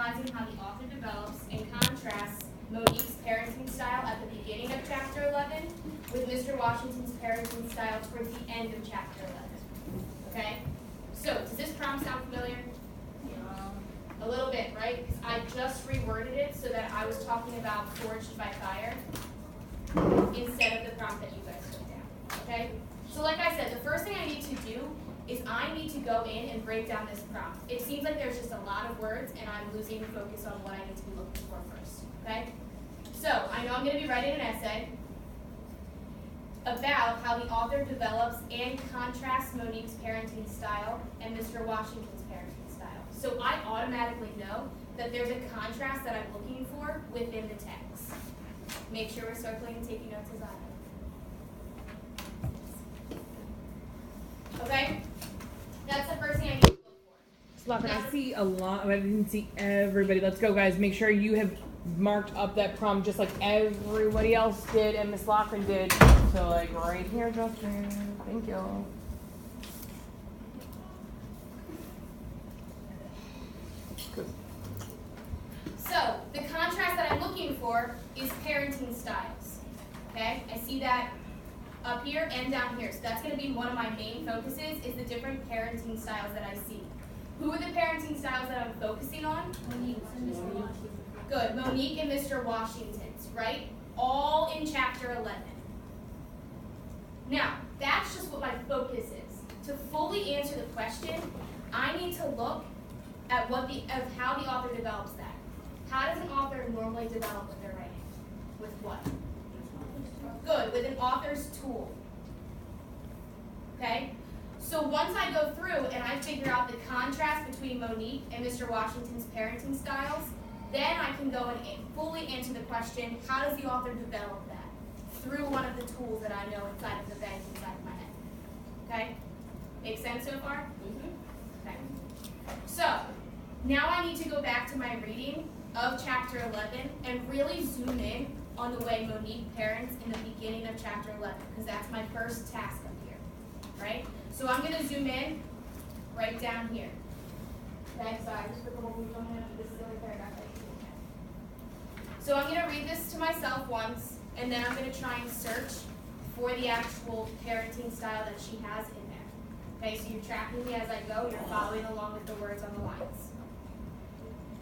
analyzing how the author develops and contrasts Monique's parenting style at the beginning of chapter 11 with Mr. Washington's parenting style towards the end of chapter 11. Okay? So, does this prompt sound familiar? A little bit, right? Because I just reworded it so that I was talking about forged by fire instead of the prompt that you guys put down. Okay? So like I said, the first thing I need to do is I need to go in and break down this prompt. It seems like there's just a lot of words and I'm losing focus on what I need to be looking for first. Okay? So I know I'm going to be writing an essay about how the author develops and contrasts Monique's parenting style and Mr. Washington's parenting style. So I automatically know that there's a contrast that I'm looking for within the text. Make sure we're circling and taking notes as I am. Okay? That's the first thing I need to look for. Loughran, I see a lot. I didn't see everybody. Let's go, guys. Make sure you have marked up that prompt just like everybody else did and Miss Loughran did. So, like, right here, Justin. Thank you. Good. So, the contrast that I'm looking for is parenting styles. Okay? I see that up here and down here. So that's going to be one of my main focuses is the different parenting styles that I see. Who are the parenting styles that I'm focusing on? Monique and Mr. Washington. Good. Monique and Mr. Washington's, right? All in chapter 11. Now, that's just what my focus is. To fully answer the question, I need to look at how the author develops that. How does an author normally develop what they're writing? With what? Good, with an author's tool. Okay? So once I go through and I figure out the contrast between Monique and Mr. Washington's parenting styles, then I can go and fully answer the question, how does the author develop that? Through one of the tools that I know inside of the bank inside of my head. Okay? Make sense so far? Mm-hmm. Okay. So, now I need to go back to my reading of chapter 11 and really zoom in on the way Monique parents in the beginning of chapter 11, because that's my first task up here, right? So I'm going to zoom in right down here. Okay, so I just put the whole move on this silly paragraph. So I'm going to read this to myself once, and then I'm going to try and search for the actual parenting style that she has in there. Okay, so you're tracking me as I go, you're following along with the words on the lines.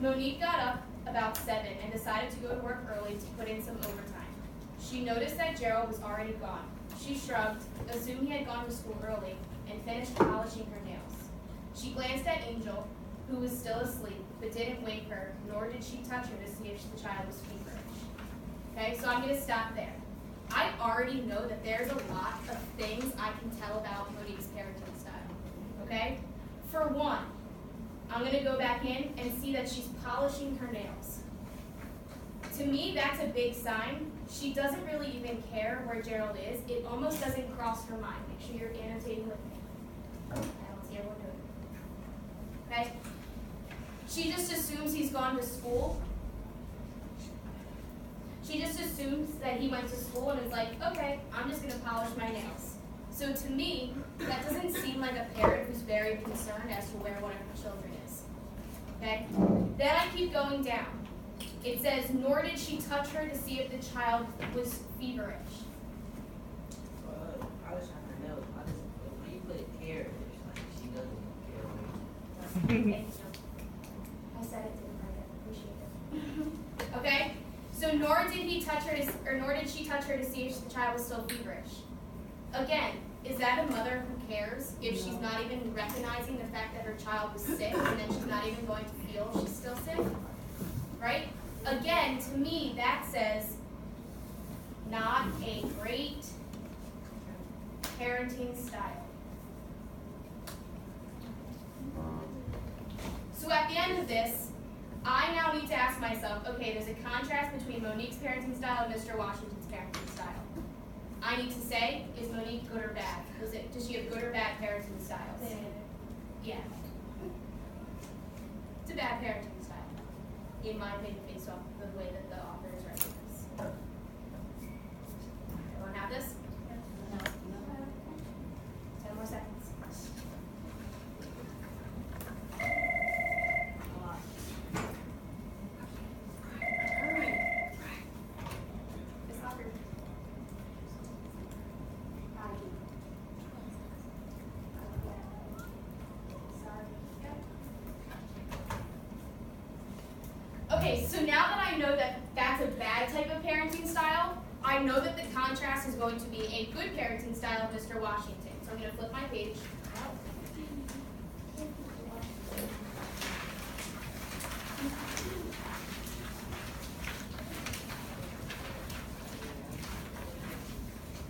Monique got up about 7 and decided to go to work early to put in some overtime. She noticed that Gerald was already gone. She shrugged, assumed he had gone to school early, and finished polishing her nails. She glanced at Angel, who was still asleep, but didn't wake her, nor did she touch her to see if the child was feverish. Okay, so I'm going to stop there. I already know that there's a lot of things I can tell about Monique's parenting style. Okay? For one, I'm going to go back in and see that she's polishing her nails. To me, that's a big sign. She doesn't really even care where Gerald is. It almost doesn't cross her mind. Make sure you're annotating with me. I don't see everyone doing it. Okay? She just assumes he's gone to school. She just assumes that he went to school and is like, okay, I'm just going to polish my nails. So to me, that doesn't seem like a parent who's very concerned as to where one of her children is. Okay? Then I keep going down. It says, nor did she touch her to see if the child was feverish. Polish on her nails. When you put care, it's like she doesn't care. Thank you. I said it, didn't I? Appreciate it. Okay? So nor did he touch her nor did she touch her to see if the child was still feverish. Again, is that a mother who cares if she's not even recognizing the fact that her child was sick and then she's not even going to feel she's still sick? Right? Again, to me, that says not a great parenting style. So at the end of this, I now need to ask myself, okay, there's a contrast between Monique's parenting style and Mr. Washington's parenting style. I need to say, is Monique good or bad? Does she have good or bad parenting styles? Yeah. It's a bad parenting style, in my opinion, based off the way that the author is writing this. Everyone have this? No. 10 more seconds. I know that the contrast is going to be a good parenting style of Mr. Washington. So I'm going to flip my page.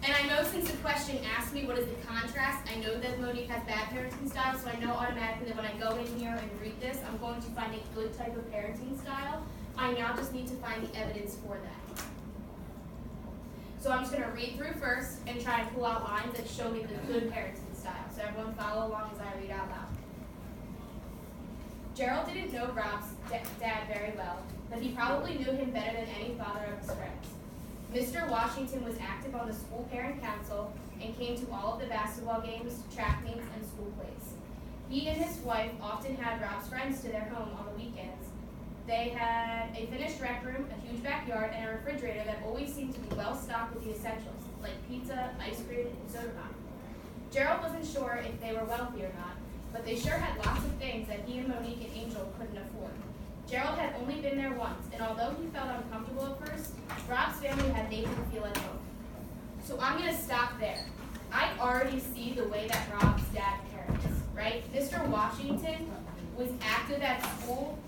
And I know since the question asked me what is the contrast, I know that Monique has bad parenting style, so I know automatically that when I go in here and read this, I'm going to find a good type of parenting style. I now just need to find the evidence for that. So I'm just going to read through first and try and pull out lines that show me the good parenting style. So everyone follow along as I read out loud. Gerald didn't know Rob's dad very well, but he probably knew him better than any father of his friends. Mr. Washington was active on the school parent council and came to all of the basketball games, track meets, and school plays. He and his wife often had Rob's friends to their home on the weekends. They had a finished rec room, a huge backyard, and a refrigerator that always seemed to be well stocked with the essentials, like pizza, ice cream, and soda pop. Gerald wasn't sure if they were wealthy or not, but they sure had lots of things that he and Monique and Angel couldn't afford. Gerald had only been there once, and although he felt uncomfortable at first, Rob's family had made him feel at home. So I'm going to stop there. I already see the way that Rob's dad parents, right? Mr. Washington was active at school,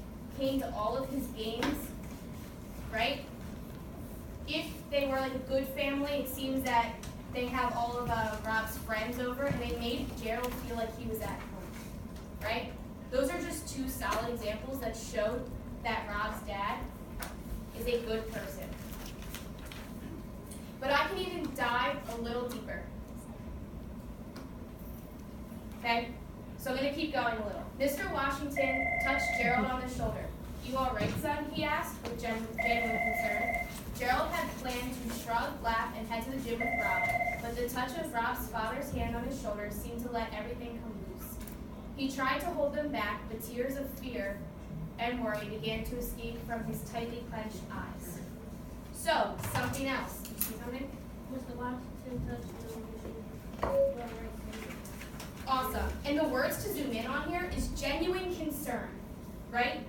came to all of his games, right? If they were like a good family, it seems that they have all of Rob's friends over, and they made Gerald feel like he was at home, right? Those are just two solid examples that show that Rob's dad is a good person. But I can even dive a little deeper. Okay? So I'm going to keep going a little. Mr. Washington touched Gerald on the shoulder. "You all right, son?" he asked with genuine concern. Gerald had planned to shrug, laugh, and head to the gym with Rob, but the touch of Rob's father's hand on his shoulder seemed to let everything come loose. He tried to hold them back, but tears of fear and worry began to escape from his tightly clenched eyes. So, something else. Did you see something? Mr. Washington touched Awesome. And the words to zoom in on here is genuine concern, right?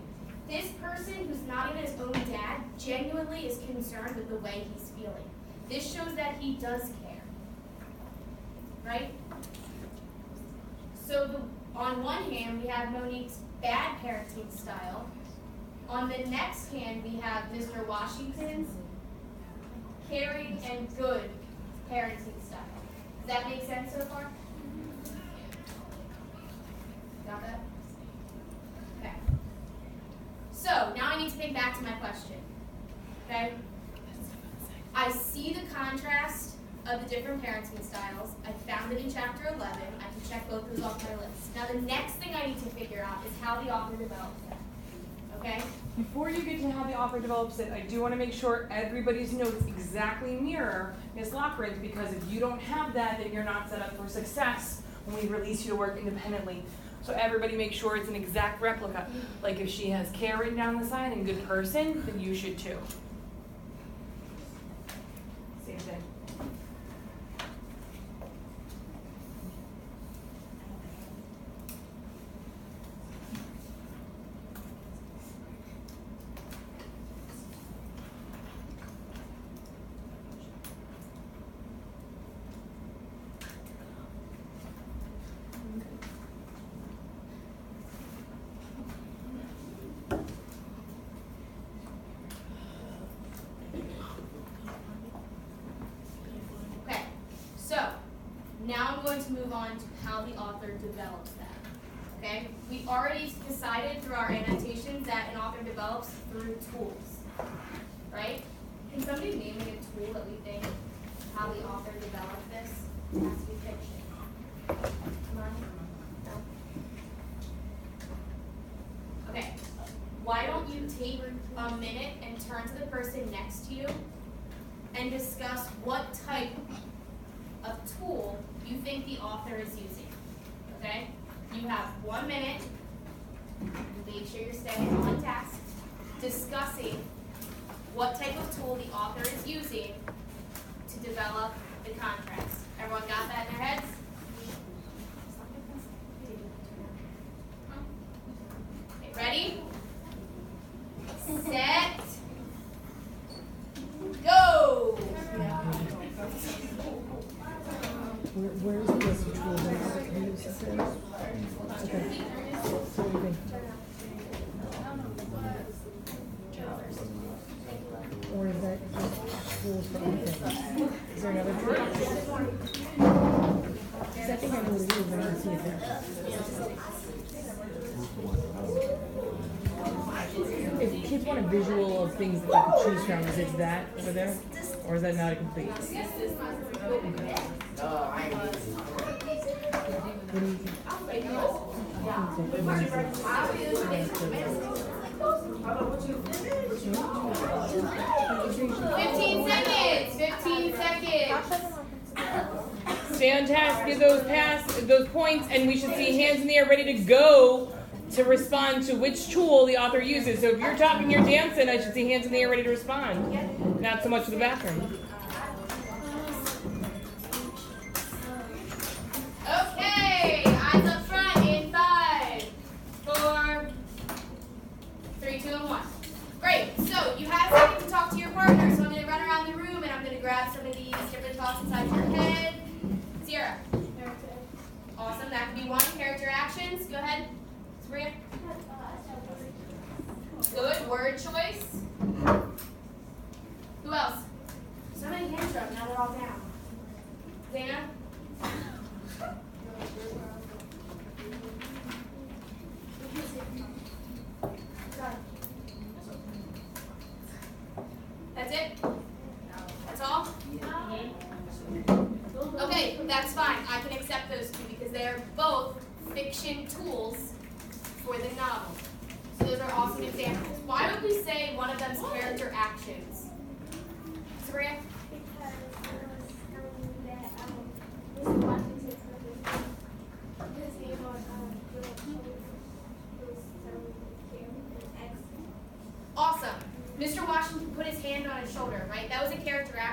This person who's not even his own dad genuinely is concerned with the way he's feeling. This shows that he does care, right? So on one hand, we have Monique's bad parenting style. On the next hand, we have Mr. Washington's caring and good parenting style. Does that make sense so far? Got that? Okay. So now I need to think back to my question. Okay? I see the contrast of the different parenting styles. I found it in chapter 11. I can check both those off my list. Now the next thing I need to figure out is how the author develops that. Okay? Before you get to how the author develops it, I do want to make sure everybody's notes exactly mirror Ms. Loughran's, because if you don't have that, then you're not set up for success when we release you to work independently. So everybody make sure it's an exact replica. Like if she has care written down the side and good person, then you should too. Same thing. Now I'm going to move on to how the author develops that. Okay? We already decided through our annotations that an author develops through tools. Right? Can somebody name me a tool that we think how the author developed this? It has to be fiction. Come on. No? Okay. Why don't you take a minute and turn to the person next to you and discuss what type of tool you think the author is using. Okay? You have 1 minute. Make sure you're staying on task. Discussing what type of tool the author is using to develop the contrast. Everyone got that in their heads? Okay, ready? Set. Go! Where's the list of tools that you use this in? Okay. So what do you think? Or is that just tools for other things? Is there another tool? Because I think I know what it is, but I don't see it there. If kids want a visual of things that they could choose from, is it that over there? Or is that not a complete? What do you think? 15 seconds. 15 seconds. Stay on task, give those points, and we should see hands in the air ready to go to respond to which tool the author uses. So if you're talking, you're dancing, I should see hands in the air ready to respond. Not so much for the bathroom. Okay, eyes up front in 5, 4, 3, 2, and 1. Great. So you have a second to talk to your partner. So I'm going to run around the room and I'm going to grab some of these different thoughts inside your head. Sierra. Awesome. That could be one. Character actions. Go ahead. Sabrina. Good. Word choice. Who else? So many hands are up. Now they're all down. Dana. That's it? That's all? Okay, that's fine. I can accept those two because they are both fiction tools for the novel. So those are awesome examples. Why would we say one of them's character actions? Sabrina? Because it was telling me that Mr. Washington put his name on your shoulder. It was telling me X. Awesome. Mr. Washington put his hand on his shoulder, right? That was a character action.